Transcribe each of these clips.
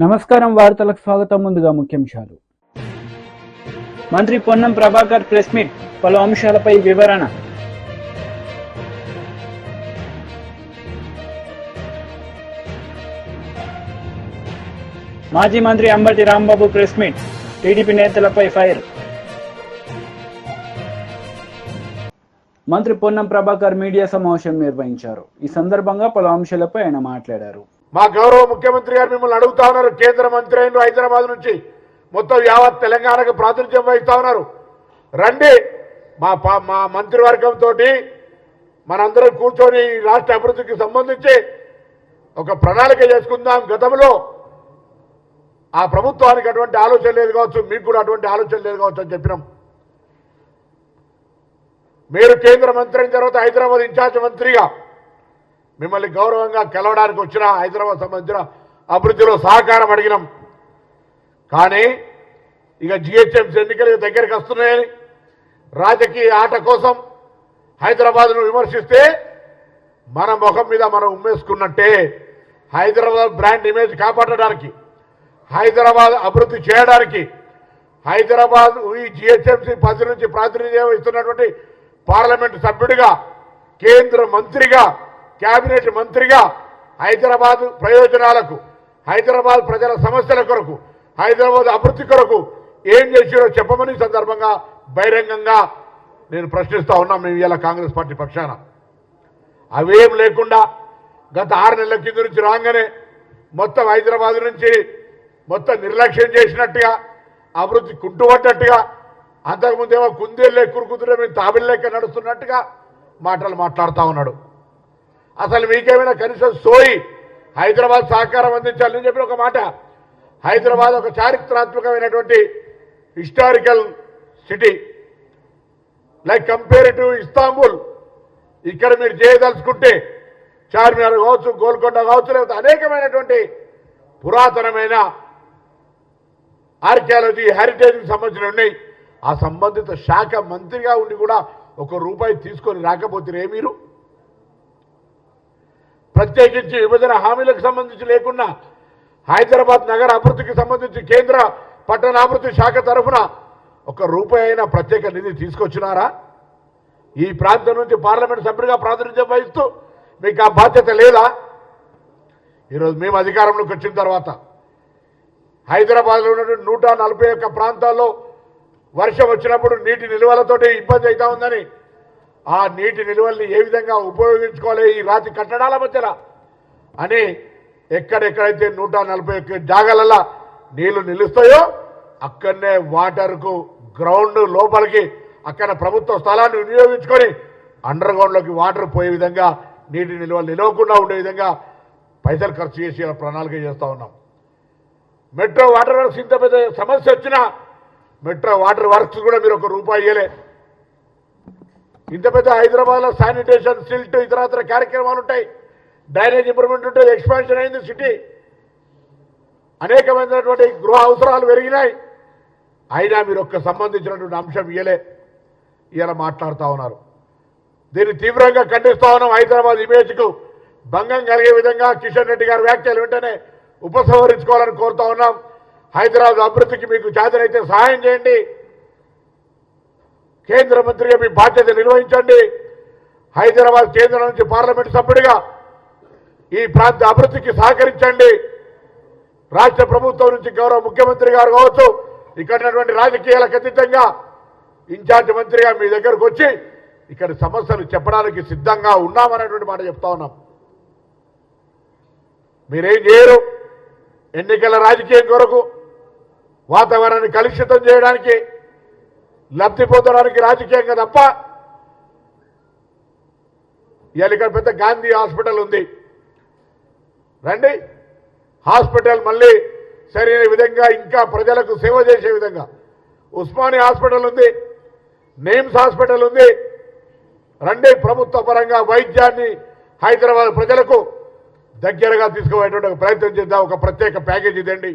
నమస్కారం వార్తలకు స్వాగతం. ముందుగా ముఖ్యాంశాలు. మంత్రి పొన్నం ప్రభాకర్ ప్రెస్ మీట్, పలు అంశాలపై వివరణ. మాజీ మంత్రి Ambati Rambabu press meet, TDP నేతలపై ఫైర్. మంత్రి పొన్నం ప్రభాకర్ మీడియా సమావేశం నిర్వహించారు. ఈ సందర్భంగా పలు అంశాలపై ఆయన మాట్లాడారు. మా గౌరవ ముఖ్యమంత్రి గారు మిమ్మల్ని అడుగుతా ఉన్నారు. కేంద్ర మంత్రి అయిన హైదరాబాద్ నుంచి మొత్తం యావత్ తెలంగాణకు ప్రాతినిధ్యం వహిస్తా ఉన్నారు. రండి, మా మంత్రివర్గంతో మనందరం కూర్చొని రాష్ట్ర అభివృద్ధికి సంబంధించి ఒక ప్రణాళిక చేసుకుందాం. గతంలో ఆ ప్రభుత్వానికి అటువంటి ఆలోచన లేదు కావచ్చు, మీకు కూడా అటువంటి ఆలోచన లేదు కావచ్చు అని చెప్పినాం. మీరు కేంద్ర మంత్రి అయిన తర్వాత హైదరాబాద్ ఇన్ఛార్జ్ మంత్రిగా మిమ్మల్ని గౌరవంగా కలవడానికి వచ్చిన హైదరాబాద్ సంబంధించిన అభివృద్ధిలో సహకారం అడిగినాం. కానీ ఇక జిహెచ్ఎంసీ ఎన్నికలు దగ్గరికి వస్తున్నాయని రాజకీయ ఆట కోసం హైదరాబాద్ను విమర్శిస్తే మన ముఖం మీద మనం ఉమ్మేసుకున్నట్టే. హైదరాబాద్ బ్రాండ్ ఇమేజ్ కాపాడడానికి, హైదరాబాద్ అభివృద్ధి చేయడానికి, హైదరాబాద్ ఈ జిహెచ్ఎంసీ 10 నుంచి ప్రాతినిధ్యం వహిస్తున్నటువంటి పార్లమెంటు సభ్యుడిగా, కేంద్ర మంత్రిగా, కేబినెట్ మంత్రిగా హైదరాబాద్ ప్రయోజనాలకు, హైదరాబాద్ ప్రజల సమస్యల కొరకు, హైదరాబాద్ అభివృద్ధి కొరకు ఏం చేసిరో చెప్పమని సందర్భంగా బహిరంగంగా నేను ప్రశ్నిస్తా ఉన్నాం. మేము ఇలా కాంగ్రెస్ పార్టీ పక్షాన అవేం లేకుండా గత 6 నెలల కింద నుంచి రాగానే మొత్తం హైదరాబాద్ నుంచి మొత్తం నిర్లక్ష్యం చేసినట్టుగా, అభివృద్ధి కుంటుపడ్డట్టుగా, అంతకుముందేమో కుందేళ్ళే కురుకుతుంటే మేము తాబిళ్ళేక నడుస్తున్నట్టుగా మాటలు మాట్లాడుతూ ఉన్నాడు. అసలు మీకేమైనా కనీసం సోయి హైదరాబాద్ సహకారం అందించాలని చెప్పిన ఒక మాట. హైదరాబాద్ ఒక చారిత్రాత్మకమైనటువంటి historical city, like compare to Istanbul. ఇక్కడ మీరు చేయదలుచుకుంటే చార్మినార్ కావచ్చు, గోల్కొండ కావచ్చు, లేకపోతే అనేకమైనటువంటి పురాతనమైన ఆర్కియాలజీ, హెరిటేజ్కి సంబంధించిన ఉన్నాయి. ఆ సంబంధిత శాఖ మంత్రిగా ఉండి కూడా ₹1 తీసుకొని రాకపోతే మీరు ప్రత్యేకించి విభజన హామీలకు సంబంధించి లేకుండా హైదరాబాద్ నగర అభివృద్ధికి సంబంధించి కేంద్ర పట్టణాభివృద్ధి శాఖ తరఫున ₹1 అయినా ప్రత్యేక నిధి తీసుకొచ్చినారా? ఈ ప్రాంతం నుంచి పార్లమెంట్ సభ్యుడిగా ప్రాతినిధ్యం వహిస్తూ మీకు ఆ బాధ్యత లేదా? ఈరోజు మేము అధికారంలోకి వచ్చిన తర్వాత హైదరాబాద్లో ఉన్నటువంటి 141 ప్రాంతాల్లో వర్షం వచ్చినప్పుడు నీటి నిల్వలతోటి ఇబ్బంది అవుతా ఉందని, ఆ నీటి నిల్వల్ని ఏ విధంగా ఉపయోగించుకోవాలి ఈ రాతి కట్టడాల మధ్యలో అని ఎక్కడెక్కడైతే 141 జాగాలలో నీళ్లు నిలుస్తాయో అక్కడనే వాటర్కు గ్రౌండ్ లోపలికి అక్కడ ప్రభుత్వ స్థలాన్ని వినియోగించుకొని అండర్ గ్రౌండ్లోకి వాటర్ పోయే విధంగా, నీటి నిల్వలు నిలవకుండా ఉండే విధంగా పైసలు ఖర్చు చేసి ప్రణాళిక చేస్తూ ఉన్నాం. మెట్రో వాటర్ వర్క్స్ ఇంత పెద్ద సమస్య వచ్చినా మెట్రో వాటర్ వర్క్స్ కూడా మీరు ₹1 ఇవ్వలే. ఇంత పెద్ద హైదరాబాద్లో శానిటేషన్, సిల్ట్, ఇతరత్ర కార్యక్రమాలు ఉంటాయి, డ్రైనేజ్ ఇంప్రూవ్మెంట్ ఉంటుంది, ఎక్స్పాన్షన్ అయింది సిటీ, అనేకమైనటువంటి గృహ అవసరాలు పెరిగినాయి. అయినా మీరు సంబంధించినటువంటి అంశం ఇయ్యలే. ఇలా మాట్లాడుతూ ఉన్నారు. దీన్ని తీవ్రంగా ఖండిస్తూ ఉన్నాం. హైదరాబాద్ ఇమేజ్కు భంగం కలిగే విధంగా కిషన్ రెడ్డి గారి వ్యాఖ్యలు వెంటనే ఉపసంహరించుకోవాలని కోరుతా ఉన్నాం. హైదరాబాద్ అభివృద్ధికి మీకు చేతనైతే సహాయం చేయండి. కేంద్ర మంత్రిగా మీ బాధ్యత నిర్వహించండి. హైదరాబాద్ కేంద్రం నుంచి పార్లమెంట్ సభ్యుడిగా ఈ ప్రాంత అభివృద్ధికి సహకరించండి. రాష్ట్ర ప్రభుత్వం నుంచి గౌరవ ముఖ్యమంత్రి గారు కావచ్చు, ఇక్కడ ఉన్నటువంటి రాజకీయాలకు అతీతంగా ఇన్ఛార్జ్ మంత్రిగా మీ దగ్గరకు వచ్చి ఇక్కడ సమస్యలు చెప్పడానికి సిద్ధంగా ఉన్నామనేటువంటి మాట చెప్తా ఉన్నాం. మీరేం చేయరు. ఎన్నికల రాజకీయం కొరకు వాతావరణాన్ని కలుషితం చేయడానికి, లబ్ధి పొందడానికి రాజకీయంగా తప్ప. ఇవాళ ఇక్కడ పెద్ద గాంధీ హాస్పిటల్ ఉంది, రండి. హాస్పిటల్ మళ్ళీ సరైన విధంగా ఇంకా ప్రజలకు సేవ చేసే విధంగా ఉస్మానియా హాస్పిటల్ ఉంది, నిమ్స్ హాస్పిటల్ ఉంది. రండి, ప్రభుత్వ పరంగా వైద్యాన్ని హైదరాబాద్ ప్రజలకు దగ్గరగా తీసుకుపోయేటువంటి ప్రయత్నం చేద్దాం. ఒక ప్రత్యేక ప్యాకేజీ ఇదండి.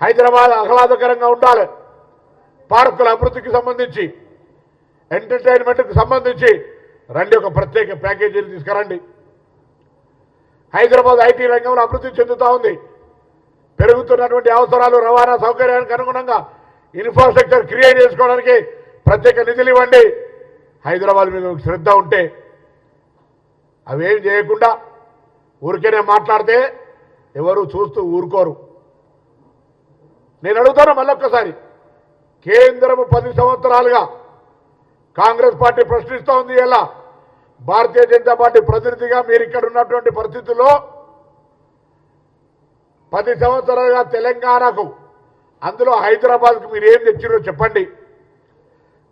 హైదరాబాద్ ఆహ్లాదకరంగా ఉండాలి. పార్కుల అభివృద్ధికి సంబంధించి, ఎంటర్టైన్మెంట్కి సంబంధించి రండి, ఒక ప్రత్యేక ప్యాకేజీని తీసుకురండి. హైదరాబాద్ ఐటీ రంగంలో అభివృద్ధి చెందుతూ ఉంది. పెరుగుతున్నటువంటి అవసరాలు రవాణా సౌకర్యానికి అనుగుణంగా ఇన్ఫ్రాస్ట్రక్చర్ క్రియేట్ చేసుకోవడానికి ప్రత్యేక నిధులు ఇవ్వండి. హైదరాబాద్ మీద శ్రద్ధ ఉంటే అవేం చేయకుండా ఊరికేనే మాట్లాడితే ఎవరు చూస్తూ ఊరుకోరు. నేను అడుగుతాను మళ్ళొక్కసారి, కేంద్రము 10 సంవత్సరాలుగా కాంగ్రెస్ పార్టీ ప్రశ్నిస్తూ ఉంది. ఇలా భారతీయ జనతా పార్టీ ప్రతినిధిగా మీరు ఇక్కడ ఉన్నటువంటి పరిస్థితుల్లో 10 సంవత్సరాలుగా తెలంగాణకు, అందులో హైదరాబాద్కు మీరు ఏం తెచ్చిరో చెప్పండి.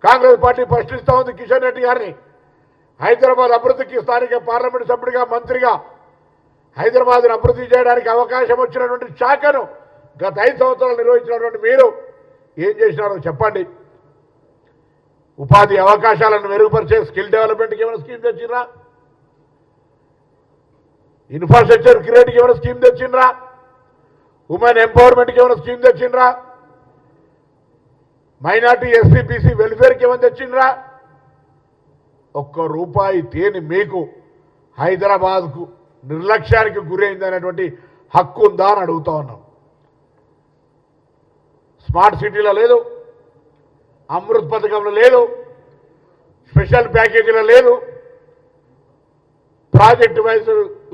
కాంగ్రెస్ పార్టీ ప్రశ్నిస్తూ ఉంది కిషన్ రెడ్డి గారిని. హైదరాబాద్ అభివృద్ధికి స్థానిక పార్లమెంటు సభ్యుడిగా, మంత్రిగా హైదరాబాద్ను అభివృద్ధి చేయడానికి అవకాశం వచ్చినటువంటి శాఖను గత 5 సంవత్సరాలు నిర్వహించినటువంటి మీరు ఏం చేసినారో చెప్పండి. ఉపాధి అవకాశాలను మెరుగుపరిచే స్కిల్ డెవలప్మెంట్కి ఏమైనా స్కీమ్ తెచ్చిండ్రా? ఇన్ఫ్రాస్ట్రక్చర్ క్రియేట్కి ఏమైనా స్కీమ్ తెచ్చిండ్రా? ఉమెన్ ఎంపవర్మెంట్కి ఏమైనా స్కీమ్ తెచ్చిండ్రా? మైనార్టీ ఎస్సీ బీసీ వెల్ఫేర్కి ఏమైనా తెచ్చిండ్రా? ₹1 తేని మీకు హైదరాబాద్కు నిర్లక్ష్యానికి గురైందనేటువంటి హక్కు ఉందా అని అడుగుతా ఉన్నాం. స్మార్ట్ సిటీలో లేదు, అమృత్ పథకంలో లేదు, స్పెషల్ ప్యాకేజీలో లేదు, ప్రాజెక్టు వైజ్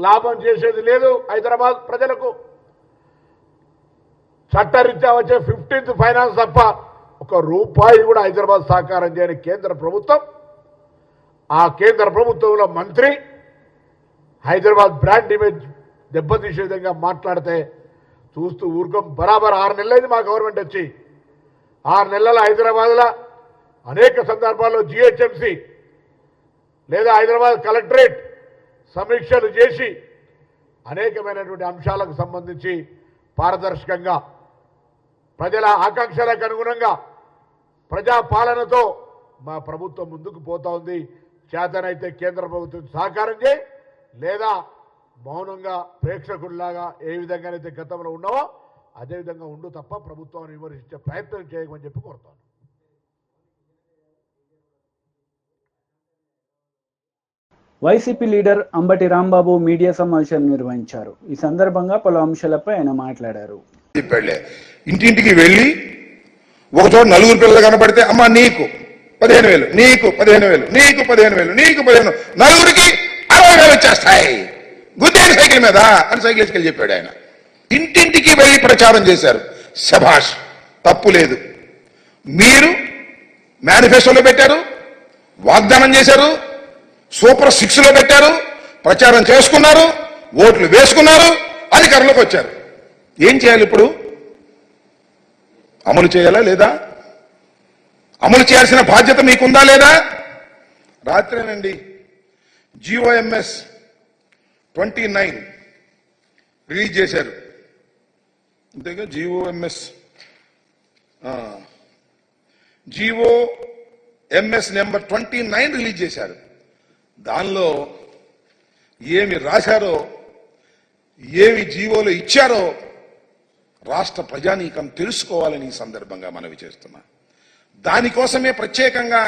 లాభం చేసేది లేదు. హైదరాబాద్ ప్రజలకు చట్టరీత్యా వచ్చే 15th ఫైనాన్స్ తప్ప ₹1 కూడా హైదరాబాద్ సహకారం చేయని కేంద్ర ప్రభుత్వం, ఆ కేంద్ర ప్రభుత్వంలో మంత్రి హైదరాబాద్ బ్రాండ్ ఇమేజ్ దెబ్బతీసే విధంగా మాట్లాడితే చూస్తూ ఊరుకోం. బరాబర్ 6 నెలలైంది మా గవర్నమెంట్ వచ్చి. 6 నెలల హైదరాబాద్లో అనేక సందర్భాల్లో జిహెచ్ఎంసీ లేదా హైదరాబాద్ కలెక్టరేట్ సమీక్షలు చేసి అనేకమైనటువంటి అంశాలకు సంబంధించి పారదర్శకంగా ప్రజల ఆకాంక్షలకు అనుగుణంగా ప్రజాపాలనతో మా ప్రభుత్వం ముందుకు పోతా ఉంది. చేతనైతే కేంద్ర ప్రభుత్వం సహకారం చేయి, లేదా మౌనంగా ప్రేక్షకుల్లాగా ఏ విధంగానైతే గతంలో ఉన్నావో అదేవిధంగా ఉండు తప్ప ప్రభుత్వాన్ని విమర్శించే ప్రయత్నం చేయమని చెప్పి కోరుతాను. YCP leader Ambati Rambabu media సమావేశం నిర్వహించారు. ఈ సందర్భంగా పలు అంశాలపై ఆయన మాట్లాడారు. చెప్పాడులే, ఇంటింటికి వెళ్ళి ఒకచోట 4 పిల్లలు కనపడితే అమ్మ నీకు 15,000, నీకు 15,000, నీకు 15,000, నీకు 15,000, నలుగురికి 60,000 వచ్చేస్తాయి గుద్దేని సైకిల్ మీద అని సైకిల్ వేసుకెళ్ళి చెప్పాడు ఆయన. ఇంటింటికి వెళ్ళి ప్రచారం చేశారు. శభాష్, తప్పు లేదు. మీరు మేనిఫెస్టోలో పెట్టారు, వాగ్దానం చేశారు, సూపర్ 6లో పెట్టారు, ప్రచారం చేసుకున్నారు, ఓట్లు వేసుకున్నారు, అధికారంలోకి వచ్చారు. ఏం చేయాలి ఇప్పుడు? అమలు చేయాలా లేదా? అమలు చేయాల్సిన బాధ్యత మీకుందా లేదా? రాత్రేనండి GOMS 29 రిలీజ్ చేశారు. అంతేగా GOMS నెంబర్ 29 రిలీజ్ చేశారు. దానిలో ఏమి రాశారో, ఏమి జీవోలు ఇచ్చారో రాష్ట్ర ప్రజానీకం తెలుసుకోవాలని ఈ సందర్భంగా మనవి చేస్తున్నా. దానికోసమే ప్రత్యేకంగా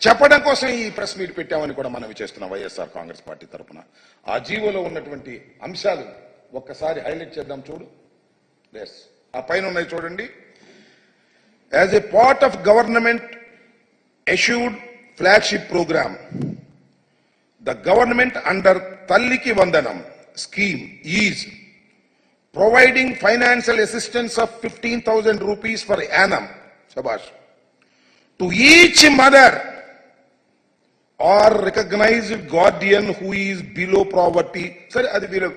చెప్పడం కోసం ఈ ప్రెస్ మీట్ పెట్టామని కూడా మనవి చేస్తున్నాం వైఎస్ఆర్ కాంగ్రెస్ పార్టీ తరఫున. ఆ జీవోలో ఉన్నటువంటి అంశాలు ఒక్కసారి హైలైట్ చేద్దాం. చూడు, ఆ పైన ఉన్నాయి చూడండి. As a part of government assured flagship programme, the government under Talliki Vandanam scheme is providing financial assistance of 15,000 rupees per annum, Shabash, to each mother or recognized guardian who is below poverty. Sorry, adi below.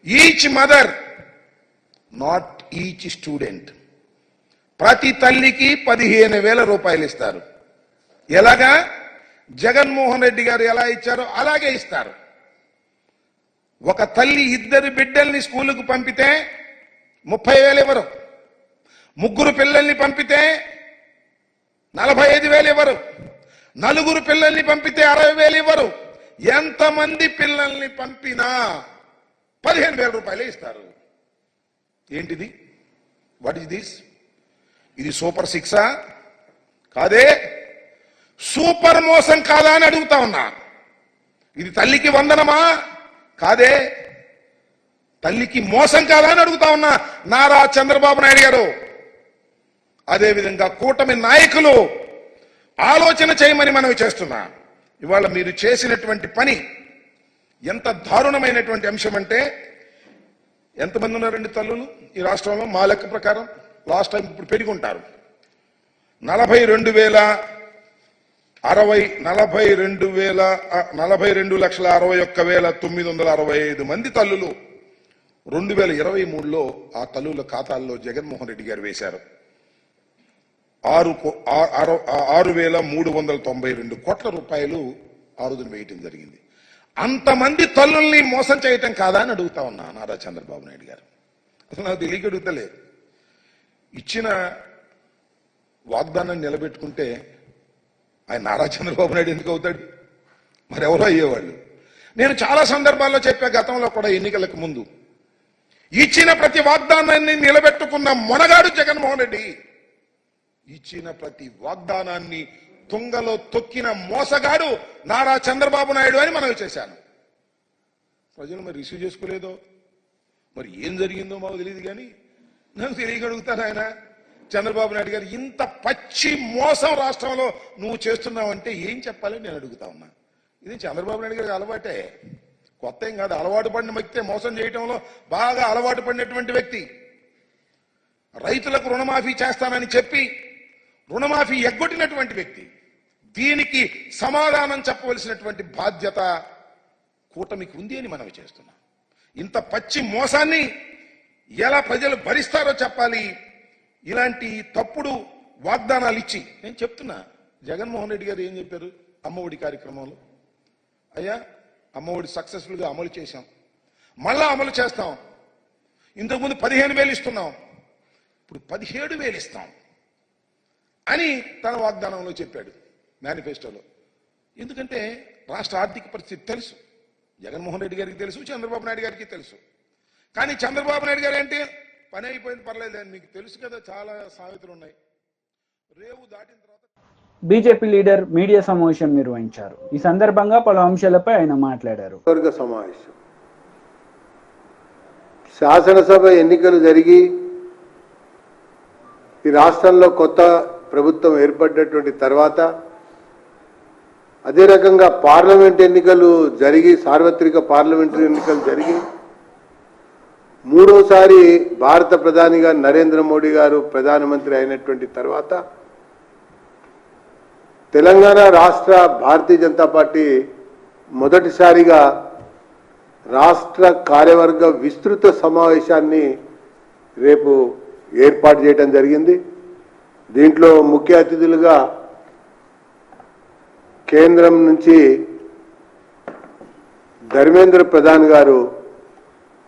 Each mother, not each student. Prati talliki 15,000 రూపాయలు ఇస్తారు. ఎలాగా? జగన్మోహన్ రెడ్డి గారు ఎలా ఇచ్చారో అలాగే ఇస్తారు. ఒక తల్లి 2 బిడ్డల్ని స్కూలుకు పంపితే 30,000 ఇవ్వరు. 3 పిల్లల్ని పంపితే 45,000 ఇవ్వరు. 4 పిల్లల్ని పంపితే 60,000 ఇవ్వరు. ఎంతమంది పిల్లల్ని పంపినా 15,000 రూపాయలే ఇస్తారు. ఏంటిది? What is this? ఇది సూపర్ 6 కాదే? సూపర్ మోసం కాదా అని అడుగుతా ఉన్నా. ఇది తల్లికి వందనమా? కాదే. తల్లికి మోసం కాదా అని అడుగుతా ఉన్నా నారా చంద్రబాబు నాయుడు గారు. అదేవిధంగా కూటమి నాయకులు ఆలోచన చేయమని మనవి చేస్తున్నా. ఇవాళ మీరు చేసినటువంటి పని ఎంత దారుణమైనటువంటి అంశం అంటే, ఎంతమంది ఉన్నారండి తల్లులు ఈ రాష్ట్రంలో? మా లెక్క ప్రకారం లాస్ట్ టైం ఇప్పుడు పెరిగి ఉంటారు. 42,61,965 మంది తల్లులు 2023లో ఆ తల్లుల ఖాతాల్లో జగన్మోహన్ రెడ్డి గారు వేశారు. 6,392 కోట్ల రూపాయలు ఆ రోజున వేయటం జరిగింది. అంతమంది తల్లుల్ని మోసం చేయటం కాదా అని అడుగుతా ఉన్నా నారా చంద్రబాబు నాయుడు గారు. అసలు నాకు తెలియక అడుగుతలే. ఇచ్చిన వాగ్దానాన్ని నిలబెట్టుకుంటే ఆయన నారా చంద్రబాబు నాయుడు ఎందుకు అవుతాడు? మరెవరో అయ్యేవాళ్ళు. నేను చాలా సందర్భాల్లో చెప్పా, గతంలో కూడా ఎన్నికలకు ముందు, ఇచ్చిన ప్రతి వాగ్దానాన్ని నిలబెట్టుకున్న మొనగాడు జగన్మోహన్ రెడ్డి. ఇచ్చిన ప్రతి వాగ్దానాన్ని తుంగలో తొక్కిన మోసగాడు నారా చంద్రబాబు నాయుడు అని మనవి చేశాను. ప్రజలు మరి రిసీవ్ చేసుకోలేదో, మరి ఏం జరిగిందో మాకు తెలియదు. కానీ నాకు తెలియగలుగుతాను, ఆయన చంద్రబాబు నాయుడు గారు ఇంత పచ్చి మోసం రాష్ట్రంలో నువ్వు చేస్తున్నావంటే ఏం చెప్పాలని నేను అడుగుతా ఉన్నా. ఇది చంద్రబాబు నాయుడు గారికి అలవాటే, కొత్త ఏం కాదు. అలవాటు పడిన వ్యక్తే, మోసం చేయటంలో బాగా అలవాటు పడినటువంటి వ్యక్తి. రైతులకు రుణమాఫీ చేస్తానని చెప్పి రుణమాఫీ ఎగ్గొట్టినటువంటి వ్యక్తి. దీనికి సమాధానం చెప్పవలసినటువంటి బాధ్యత కూటమికి ఉంది అని మనవి చేస్తున్నాం. ఇంత పచ్చి మోసాన్ని ఎలా ప్రజలు భరిస్తారో చెప్పాలి. ఇలాంటి తప్పుడు వాగ్దానాలు ఇచ్చి నేను చెప్తున్నా, జగన్మోహన్ రెడ్డి గారు ఏం చెప్పారు అమ్మఒడి కార్యక్రమంలో? అయ్యా, అమ్మఒడి సక్సెస్ఫుల్ గా అమలు చేశాం, మళ్ళా అమలు చేస్తాం. ఇంతకుముందు 15,000 ఇస్తున్నాం, ఇప్పుడు 17,000 ఇస్తాం అని తన వాగ్దానంలో చెప్పాడు, మేనిఫెస్టోలో. ఎందుకంటే రాష్ట్ర ఆర్థిక పరిస్థితి తెలుసు, జగన్మోహన్ రెడ్డి గారికి తెలుసు, చంద్రబాబు నాయుడు గారికి తెలుసు. కానీ చంద్రబాబు నాయుడు గారు ఏంటి, పని అయిపోయింది పర్లేదు అని మీకు తెలుసు కదా. చాలా సామెతలు ఉన్నాయి. రేవు దాటిన తర్వాత బీజేపీ లీడర్ మీడియా సమావేశం నిర్వహించారు. ఈ సందర్భంగా పలు అంశాలపై ఆయన మాట్లాడారు. వర్గ సమావేశం, శాసనసభ ఎన్నికలు జరిగి ఈ రాష్ట్రంలో కొత్త ప్రభుత్వం ఏర్పడినటువంటి తర్వాత, అదే రకంగా పార్లమెంట్ ఎన్నికలు జరిగి, సార్వత్రిక పార్లమెంటరీ ఎన్నికలు జరిగి, మూడోసారి భారత ప్రధానిగా నరేంద్ర మోడీ గారు ప్రధానమంత్రి అయినటువంటి తర్వాత తెలంగాణ రాష్ట్ర భారతీయ జనతా పార్టీ మొదటిసారిగా రాష్ట్ర కార్యవర్గ విస్తృత సమావేశాన్ని రేపు ఏర్పాటు చేయడం జరిగింది. దీంట్లో ముఖ్య అతిథులుగా కేంద్రం నుంచి ధర్మేంద్ర ప్రధాన్ గారు,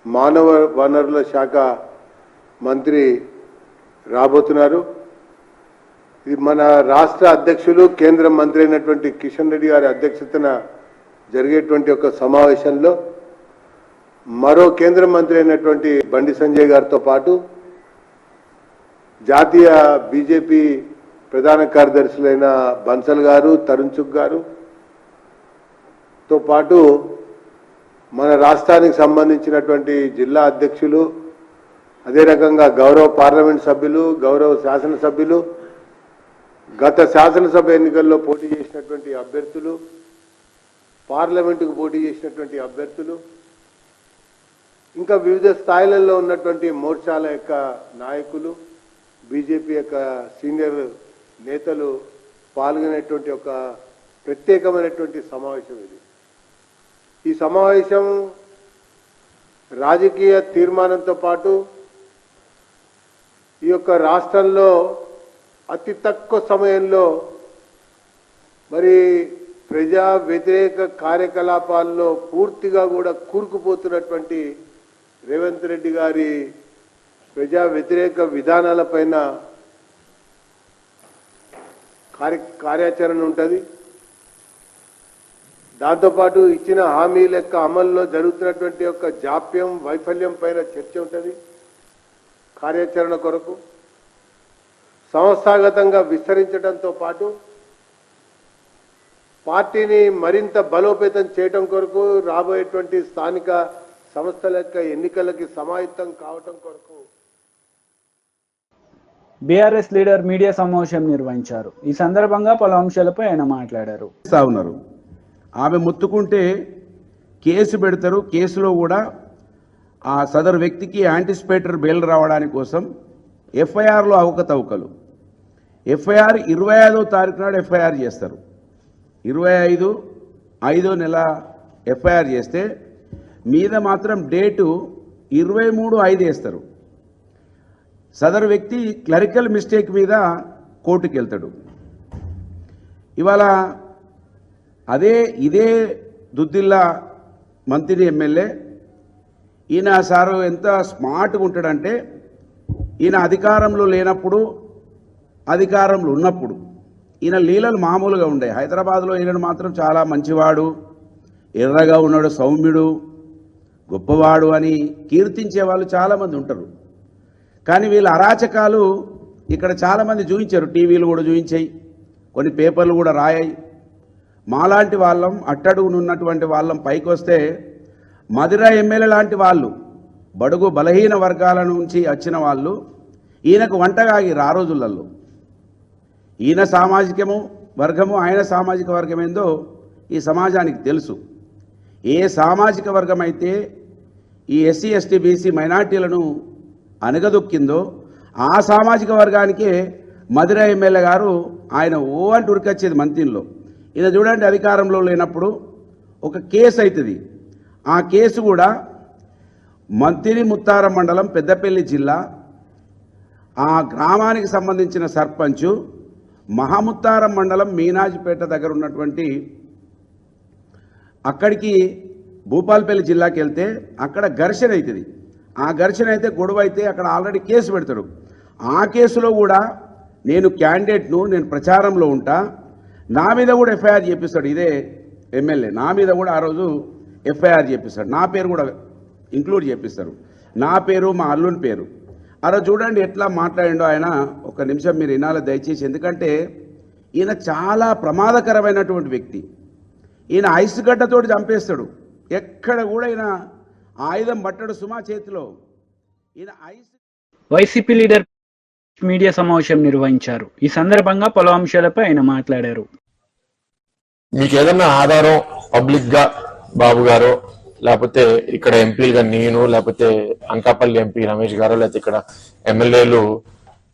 మానవ వనరుల శాఖ మంత్రి రాబోతున్నారు. ఇది మన రాష్ట్ర అధ్యక్షులు, కేంద్ర మంత్రి అయినటువంటి కిషన్ రెడ్డి గారి అధ్యక్షతన జరిగేటువంటి ఒక సమావేశంలో మరో కేంద్ర మంత్రి అయినటువంటి బండి సంజయ్ గారితో పాటు జాతీయ బీజేపీ ప్రధాన కార్యదర్శులైన బన్సల్ గారు, తరుణ్ చుగ్ గారు తో పాటు మన రాష్ట్రానికి సంబంధించినటువంటి జిల్లా అధ్యక్షులు, అదే రకంగా గౌరవ పార్లమెంట్ సభ్యులు, గౌరవ శాసనసభ్యులు, గత శాసనసభ ఎన్నికల్లో పోటీ చేసినటువంటి అభ్యర్థులు, పార్లమెంటుకు పోటీ చేసినటువంటి అభ్యర్థులు, ఇంకా వివిధ స్థాయిలలో ఉన్నటువంటి మోర్చాల యొక్క నాయకులు, బీజేపీ యొక్క సీనియర్ నేతలు పాల్గొనేటువంటి ఒక ప్రత్యేకమైనటువంటి సమావేశం ఇది. ఈ సమావేశం రాజకీయ తీర్మానంతో పాటు ఈ యొక్క రాష్ట్రంలో అతి తక్కువ సమయంలో మరి ప్రజా వ్యతిరేక కార్యకలాపాల్లో పూర్తిగా కూడా కూరుకుపోతున్నటువంటి రేవంత్ రెడ్డి గారి ప్రజా వ్యతిరేక విధానాలపైన కార్యాచరణ ఉంటుంది. దాంతోపాటు ఇచ్చిన హామీల యొక్క అమల్లో జరుగుతున్నటువంటి యొక్క జాప్యం, వైఫల్యం పైన చర్చ ఉంటుంది. కార్యాచరణ కొరకు సంస్థాగతంగా విస్తరించడంతో పాటు పార్టీని మరింత బలోపేతం చేయడం కొరకు రాబోయేటువంటి స్థానిక సంస్థల యొక్క ఎన్నికలకి సమాయత్తం కావటం కొరకు బీఆర్ఎస్ లీడర్ మీడియా సమావేశం నిర్వహించారు. ఈ సందర్భంగా పలు అంశాలపై ఆయన మాట్లాడారు. ఉన్నారు ఆమె ముత్తుకుంటే కేసు పెడతారు. కేసులో కూడా ఆ సదరు వ్యక్తికి యాంటిసిపేటర్ బెయిల్ రావడానికి కోసం ఎఫ్ఐఆర్లో అవకతవకలు. ఎఫ్ఐఆర్ 25వ తారీఖు నాడు ఎఫ్ఐఆర్ చేస్తారు. 25/5 నెల ఎఫ్ఐఆర్ చేస్తే మీద మాత్రం డేటు 23/5 వేస్తారు. సదరు వ్యక్తి క్లరికల్ మిస్టేక్ మీద కోర్టుకు వెళ్తాడు. ఇవాళ ఇదే దుద్దిల్లా మంత్రి ఎమ్మెల్యే ఈయన సారు ఎంత స్మార్ట్గా ఉంటాడంటే, ఈయన అధికారంలో లేనప్పుడు, అధికారంలో ఉన్నప్పుడు ఈయన లీలలు మామూలుగా ఉండే. హైదరాబాద్లో ఈయన మాత్రం చాలా మంచివాడు, ఎర్రగా ఉన్నాడు, సౌమ్యుడు, గొప్పవాడు అని కీర్తించే వాళ్ళు చాలామంది ఉంటారు. కానీ వీళ్ళ అరాచకాలు ఇక్కడ చాలామంది చూపించారు. టీవీలు కూడా చూపించాయి, కొన్ని పేపర్లు కూడా రాయాయి. మాలాంటి వాళ్ళం, అట్టడుగునున్నటువంటి వాళ్ళం పైకి వస్తే మధుర ఎమ్మెల్యే లాంటి వాళ్ళు, బడుగు బలహీన వర్గాల నుంచి వచ్చిన వాళ్ళు ఈయనకు వంటగాగిరు. ఆ రోజులలో ఈయన సామాజికము వర్గము, ఆయన సామాజిక వర్గం ఏందో ఈ సమాజానికి తెలుసు. ఏ సామాజిక వర్గం అయితే ఈ ఎస్సీ ఎస్టీ బీసీ మైనార్టీలను అనగదొక్కిందో ఆ సామాజిక వర్గానికే మధుర ఎమ్మెల్యే గారు ఆయన అంటూ ఉరికొచ్చేది మంత్రిలో. ఇది చూడండి, అధికారంలో లేనప్పుడు ఒక కేసు అవుతుంది. ఆ కేసు కూడా మంత్రి ముత్తారం మండలం పెద్దపల్లి జిల్లా, ఆ గ్రామానికి సంబంధించిన సర్పంచు మహాముత్తారం మండలం మీనాజిపేట దగ్గర ఉన్నటువంటి అక్కడికి భూపాలపల్లి జిల్లాకి వెళ్తే అక్కడ ఘర్షణ అవుతుంది. ఆ ఘర్షణ అయితే గొడవ అయితే అక్కడ ఆల్రెడీ కేసు పెడతాడు. ఆ కేసులో కూడా నేను క్యాండిడేట్ను, నేను ప్రచారంలో ఉంటా, నా మీద కూడా ఎఫ్ఐఆర్ చేపిస్తాడు. ఇదే ఎమ్మెల్యే నా మీద కూడా ఆ రోజు ఎఫ్ఐఆర్ చేపిస్తాడు. నా పేరు కూడా ఇంక్లూడ్ చేపిస్తారు, నా పేరు, మా అల్లుని పేరు. అలా చూడండి ఎట్లా మాట్లాడిండో ఆయన. ఒక నిమిషం మీరు వినాలి దయచేసి, ఎందుకంటే ఈయన చాలా ప్రమాదకరమైనటువంటి వ్యక్తి. ఈయన ఐస్ గడ్డతోటి చంపేస్తాడు. ఎక్కడ కూడా ఈయన ఆయుధం పట్టడు సుమా చేతిలో. ఈయన వైసీపీ లీడర్ మీడియా సమావేశం నిర్వహించారు. ఈ సందర్భంగా పలు అంశాలపై ఆయన మాట్లాడారు. మీకు ఏదన్నా ఆధారం పబ్లిక్ గా బాబు గారు, లేకపోతే ఇక్కడ ఎంపీలుగా నేను, లేకపోతే అనకాపల్లి ఎంపీ రమేష్ గారు, లేకపోతే ఇక్కడ ఎమ్మెల్యేలు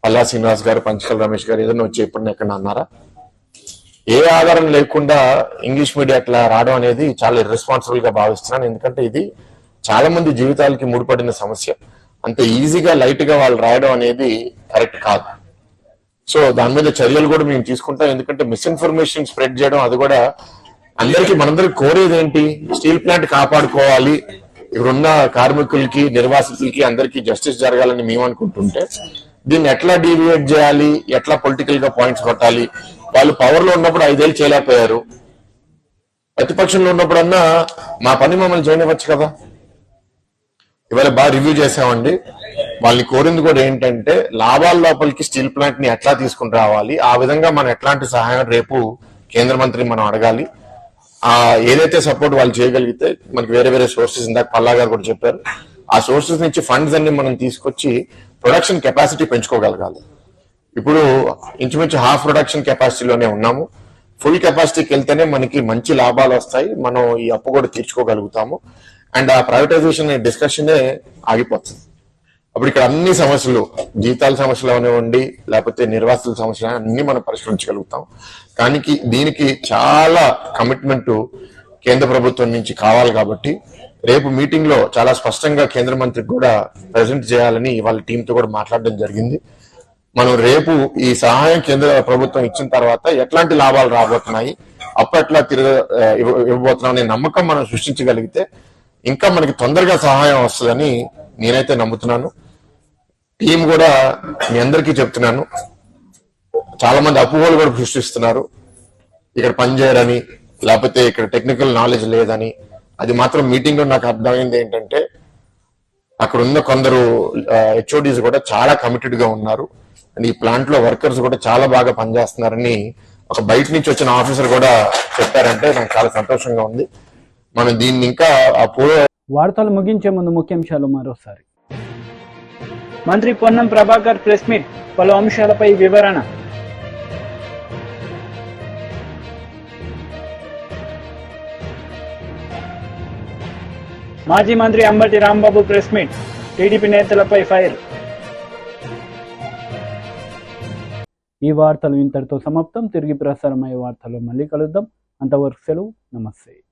పల్లా శ్రీనివాస్ గారు, పంచకల్ రమేష్ గారు ఏదైనా వచ్చి ఎప్పుడన్నా ఎక్కడ అన్నారా? ఏ ఆధారం లేకుండా ఇంగ్లీష్ మీడియా అట్లా రావడం అనేది చాలా ఇర్రెస్పాన్సిబుల్ గా భావిస్తున్నాను. ఎందుకంటే ఇది చాలా మంది జీవితాలకి ముడిపడిన సమస్య. అంత ఈజీగా లైట్ గా వాళ్ళు రాయడం అనేది కరెక్ట్ కాదు. సో దాని మీద చర్యలు కూడా మేము తీసుకుంటాం. ఎందుకంటే మిస్ఇన్ఫర్మేషన్ స్ప్రెడ్ చేయడం, అది కూడా మనందరికి కోరేది ఏంటి? స్టీల్ ప్లాంట్ కాపాడుకోవాలి, ఇక్కడున్న కార్మికులకి, నిర్వాసితులకి అందరికీ జస్టిస్ జరగాలని మేము అనుకుంటుంటే దీన్ని ఎట్లా డీవియేట్ చేయాలి, ఎట్లా పొలిటికల్ గా పాయింట్స్ కొట్టాలి. వాళ్ళు పవర్ లో ఉన్నప్పుడు 5 ఏళ్ళు చేయలేకపోయారు, ప్రతిపక్షంలో ఉన్నప్పుడన్నా మా పని మమ్మల్ని చేయనివ్వచ్చు కదా. ఇవాళ బాగా రివ్యూ చేసామండి. వాళ్ళని కోరింది కూడా ఏంటంటే లాభాల లోపలికి స్టీల్ ప్లాంట్ ని ఎట్లా తీసుకుని రావాలి, ఆ విధంగా మనం ఎట్లాంటి సహాయం రేపు కేంద్ర మంత్రిని మనం అడగాలి. ఏదైతే సపోర్ట్ వాళ్ళు చేయగలిగితే మనకి వేరే వేరే సోర్సెస్, ఇందాక పల్లా గారు కూడా చెప్పారు, ఆ సోర్సెస్ నుంచి ఫండ్స్ అన్ని మనం తీసుకొచ్చి ప్రొడక్షన్ కెపాసిటీ పెంచుకోగలగాలి. ఇప్పుడు ఇంచుమించు హాఫ్ ప్రొడక్షన్ కెపాసిటీలోనే ఉన్నాము. ఫుల్ కెపాసిటీకి వెళ్తేనే మనకి మంచి లాభాలు వస్తాయి, మనం ఈ అప్పు కూడా తీర్చుకోగలుగుతాము. అండ్ ఆ ప్రైవేటైజేషన్ డిస్కషనే ఆగిపోతుంది. అప్పుడు ఇక్కడ అన్ని సమస్యలు, జీతాల సమస్యలు అవనివ్వండి, లేకపోతే నిర్వాసితుల సమస్యలు అన్ని మనం పరిష్కరించగలుగుతాం. కానీ దీనికి చాలా కమిట్మెంట్ కేంద్ర ప్రభుత్వం నుంచి కావాలి. కాబట్టి రేపు మీటింగ్ లో చాలా స్పష్టంగా కేంద్ర మంత్రికి కూడా ప్రెజెంట్ చేయాలని వాళ్ళ టీంతో కూడా మాట్లాడడం జరిగింది. మనం రేపు ఈ సహాయం కేంద్ర ప్రభుత్వం ఇచ్చిన తర్వాత ఎట్లాంటి లాభాలు రాబోతున్నాయి, అప్పట్లా ఇవ్వబోతున్నాం అనే నమ్మకం మనం సృష్టించగలిగితే ఇంకా మనకి తొందరగా సహాయం వస్తుందని నేనైతే నమ్ముతున్నాను. టీం కూడా మీ అందరికీ చెప్తున్నాను, చాలా మంది అపోహలు కూడా సృష్టిస్తున్నారు, ఇక్కడ పనిచేయరని, లేకపోతే ఇక్కడ టెక్నికల్ నాలెడ్జ్ లేదని. అది మాత్రం మీటింగ్ లో నాకు అర్థమైంది ఏంటంటే అక్కడ ఉన్న కొందరు హెచ్ఓడీస్ కూడా చాలా కమిటెడ్ గా ఉన్నారు. అండ్ ఈ ప్లాంట్ లో వర్కర్స్ కూడా చాలా బాగా పనిచేస్తున్నారని ఒక బయట నుంచి వచ్చిన ఆఫీసర్ కూడా చెప్పారంటే నాకు చాలా సంతోషంగా ఉంది. మనం దీన్ని ఇంకా వార్తలు ముగించే ముందు ముఖ్యాంశాలు మరోసారి. మంత్రి పొన్నం ప్రభాకర్ ప్రెస్ మీట్, పలు అంశాలపై వివరణ. మాజీ మంత్రి Ambati Rambabu press meet, TDP నేతలపై ఫైర్. ఈ వార్తలు ఇంతటితో సమాప్తం. తిరిగి ప్రసారమయ్యే వార్తల్లో మళ్ళీ కలుద్దాం. అంతవరకు సెలవు. నమస్తే.